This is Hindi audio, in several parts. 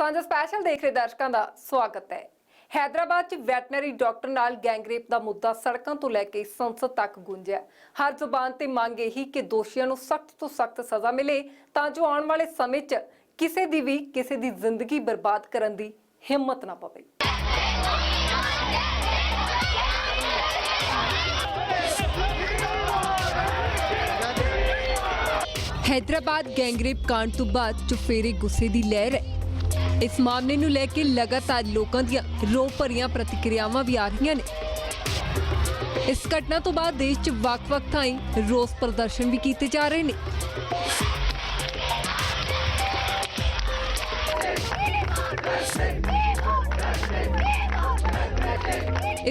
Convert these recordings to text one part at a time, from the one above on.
ਸਾਂਝਾ स्पैशल देख रहे दर्शकों का स्वागत है। हैदराबाद च वैटनरी डॉक्टर नाल गैंगरेप का मुद्दा सड़कों तो लैके संसद तक गूंजिया। हर जुबान ते मंग यही कि दोषियों को सख्त तो सख्त सज़ा मिले तां जो आने वाले समय च किसी दी भी किसी दी जिंदगी बर्बाद करन दी हिम्मत ना पवे। हैदराबाद गैंगरेप कांड तो बाद चुफेरे गुस्से की लहर है। इस मामले नूं लैके लगातार लोगों दी रो भरियां प्रतिक्रियावां भी आ रही ने। इस घटना तो बाद देश च वख-वख थाई रोस प्रदर्शन भी किए जा रहे हैं।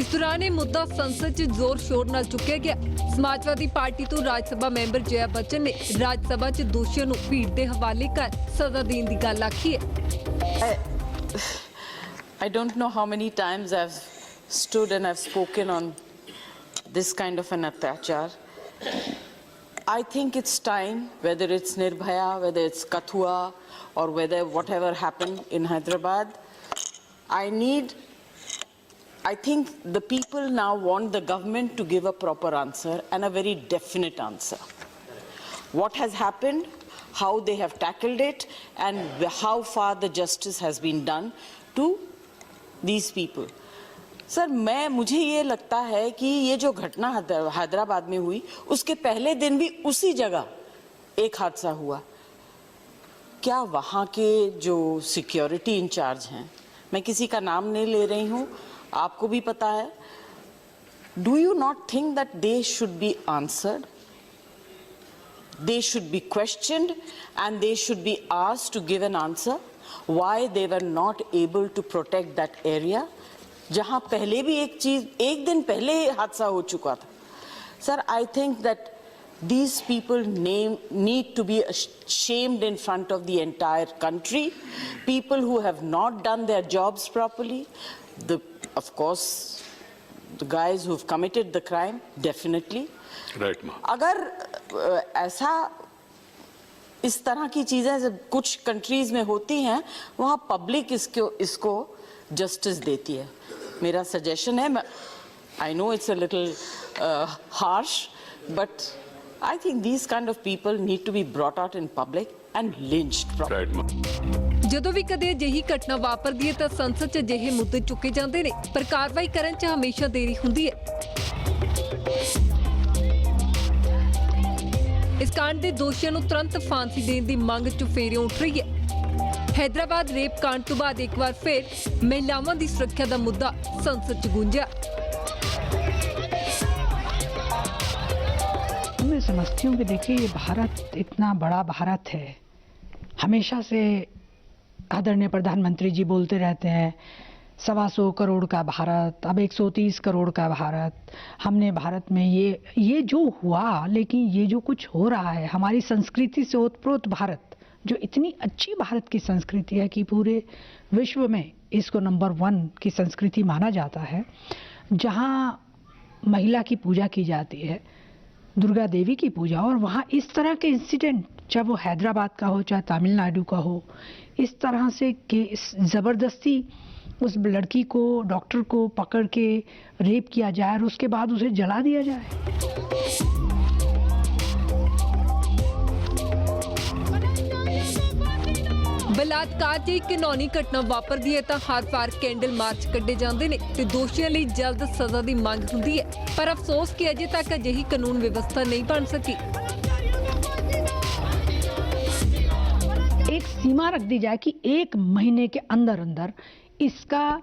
इस दौरान यह मुद्दा संसद च जोर शोर नाल चुक्या गया। समाजवादी पार्टी तो राज्यसभा मैंबर जया बच्चन ने राज्यसभा च दोषियों नूं भीड़ दे हवाले कर सजा देने की गल आखी है। I don't know how many times I've stood and I've spoken on this kind of an atyachar. I think it's time, whether it's Nirbhaya, whether it's Kathua, or whether whatever happened in Hyderabad, I think the people now want the government to give a proper answer and a very definite answer. What has happened, how they have tackled it, and how far the justice has been done to these people. Sir मुझे ये लगता है कि ये जो घटना हैदराबाद में हुई उसके पहले दिन भी उसी जगह एक हादसा हुआ। क्या वहाँ के जो सिक्योरिटी इंचार्ज हैं, मैं किसी का नाम नहीं ले रही हूँ, आपको भी पता है, do you not think that they should be answered? They should be questioned and they should be asked to give an answer why they were not able to protect that area जहाँ पहले भी एक दिन पहले हादसा हो चुका था। Sir, I think that these people need to be shamed in front of the entire country. People who have not done their jobs properly, of course, the guys who've committed the crime, definitely. Right, ma. अगर ऐसा इस तरह की चीजें कुछ कंट्रीज में होती हैं, वहाँ पब्लिक इसको जस्टिस देती है। मेरा सजेशन है, I know it's a little harsh, but I think these kind of people need to be brought out in public and lynched. Right, ma. ਜਦੋਂ ਵੀ ਕਦੇ ਅਜਿਹੀ ਘਟਨਾ ਵਾਪਰਦੀ ਹੈ ਤਾਂ ਸੰਸਦ 'ਚ ਅਜਿਹੇ ਮੁੱਦੇ ਚੁੱਕੇ ਜਾਂਦੇ ਨੇ, ਪਰ ਕਾਰਵਾਈ ਕਰਨ 'ਚ ਹਮੇਸ਼ਾ ਦੇਰੀ ਹੁੰਦੀ ਹੈ। इस कांड के दोषियों को तुरंत फांसी देने की मांग चुफेरियों उठ रही है। हैदराबाद रेप कांड तो बाद एक बार फिर महिलाओं की सुरक्षा का मुद्दा संसद च गूंजा। मैं समझती हूँ कि देखिए, ये भारत इतना बड़ा भारत है, हमेशा से आदरणीय प्रधानमंत्री जी बोलते रहते हैं 125 करोड़ का भारत, अब 130 करोड़ का भारत। हमने भारत में ये जो हुआ, लेकिन ये जो कुछ हो रहा है, हमारी संस्कृति से ओतप्रोत भारत, जो इतनी अच्छी भारत की संस्कृति है कि पूरे विश्व में इसको नंबर 1 की संस्कृति माना जाता है, जहाँ महिला की पूजा की जाती है, दुर्गा देवी की पूजा, और वहाँ इस तरह के इंसिडेंट, चाहे वो हैदराबाद का हो चाहे तमिलनाडु का हो, इस तरह से ज़बरदस्ती उस लड़की को, डॉक्टर को पकड़ के रेप किया जाए और उसके बाद उसे जला दिया जाए। बलात्कार की घिनौनी घटना वापरदी है तो हर बार कैंडल मार्च कड्ढे जाते हैं ते दोषियों लिए जल्द सजा की मांग होती है, पर अफसोस कि अजे तक अजिही कानून व्यवस्था नहीं बन सकी। एक सीमा रख दी जाए कि 1 महीने के अंदर अंदर इसका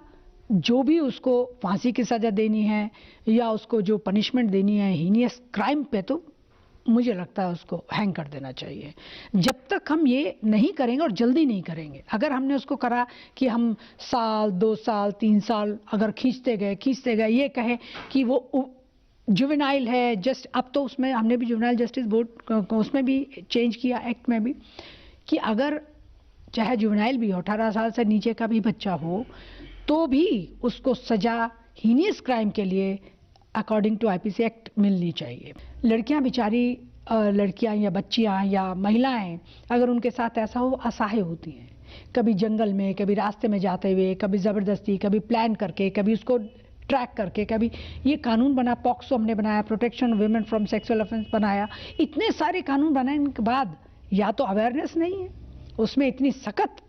जो भी उसको फांसी की सजा देनी है या उसको जो पनिशमेंट देनी है हीनियस क्राइम पे, तो मुझे लगता है उसको हैंग कर देना चाहिए। जब तक हम ये नहीं करेंगे, और जल्दी नहीं करेंगे, अगर हमने उसको करा कि हम साल 2 साल 3 साल अगर खींचते गए, ये कहे कि वो जुवेनाइल है, जस्ट अब तो उसमें हमने भी जुवेनाइल जस्टिस बोर्ड उसमें भी चेंज किया, एक्ट में भी, कि अगर चाहे जुवेनाइल भी हो, 18 साल से नीचे का भी बच्चा हो, तो भी उसको सजा हीनियस क्राइम के लिए अकॉर्डिंग टू आईपीसी एक्ट मिलनी चाहिए। लड़कियां बेचारी, लड़कियां या बच्चियां या महिलाएं, अगर उनके साथ ऐसा हो, असहाय होती हैं। कभी जंगल में, कभी रास्ते में जाते हुए, कभी ज़बरदस्ती, कभी प्लान करके, कभी उसको ट्रैक करके, कभी ये कानून बना, पॉक्सो हमने बनाया, protection of women from sexual offence बनाया। इतने सारे कानून बनाने के बाद या तो अवेयरनेस नहीं है, उसमें इतनी सख्त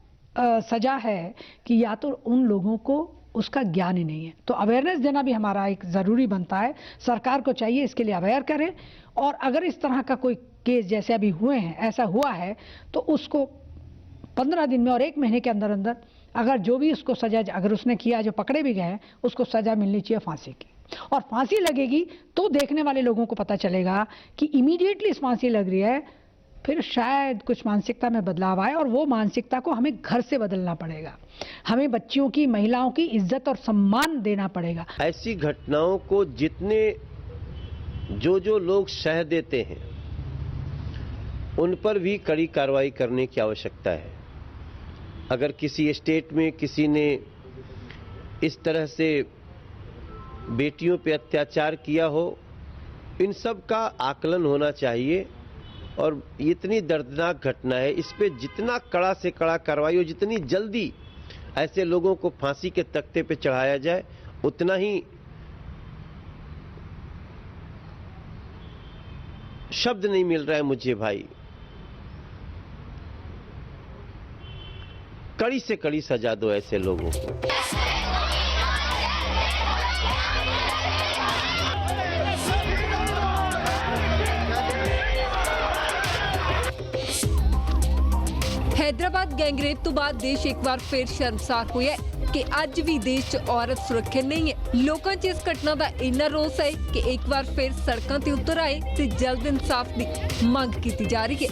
सजा है कि या तो उन लोगों को उसका ज्ञान ही नहीं है। तो अवेयरनेस देना भी हमारा एक ज़रूरी बनता है। सरकार को चाहिए इसके लिए अवेयर करें, और अगर इस तरह का कोई केस जैसे अभी हुए हैं, ऐसा हुआ है, तो उसको 15 दिन में और 1 महीने के अंदर अंदर अगर जो भी उसको सजा, अगर उसने किया, जो पकड़े भी गए हैं, उसको सजा मिलनी चाहिए फांसी की। और फांसी लगेगी तो देखने वाले लोगों को पता चलेगा कि इमीडिएटली इस फांसी लग रही है, फिर शायद कुछ मानसिकता में बदलाव आए, और वो मानसिकता को हमें घर से बदलना पड़ेगा। हमें बच्चियों की, महिलाओं की इज्जत और सम्मान देना पड़ेगा। ऐसी घटनाओं को जितने जो लोग सह देते हैं, उन पर भी कड़ी कार्रवाई करने की आवश्यकता है। अगर किसी स्टेट में किसी ने इस तरह से बेटियों पे अत्याचार किया हो, इन सब का आकलन होना चाहिए। और इतनी दर्दनाक घटना है, इस पे जितना कड़ा से कड़ा कार्रवाई हो, जितनी जल्दी ऐसे लोगों को फांसी के तख्ते पे चढ़ाया जाए, उतना ही शब्द नहीं मिल रहा है मुझे भाई। कड़ी से कड़ी सजा दो ऐसे लोगों को। हैदराबाद गैंगरेप तो बाद देश एक बार फिर शर्मसार होया है कि ਅੱਜ ਵੀ ਦੇਸ਼ 'ਚ ਔਰਤ ਸੁਰੱਖਿਅਤ ਨਹੀਂ ਹੈ। ਲੋਕਾਂ 'ਚ ਇਸ ਘਟਨਾ ਦਾ ਇੰਨਾ ਰੋਸ ਹੈ ਕਿ ਇੱਕ ਵਾਰ ਫਿਰ ਸੜਕਾਂ ਤੇ ਉਤਰ ਆਏ ਤੇ ਜਲਦ ਇਨਸਾਫ ਦੀ ਮੰਗ ਕੀਤੀ ਜਾ ਰਹੀ ਹੈ।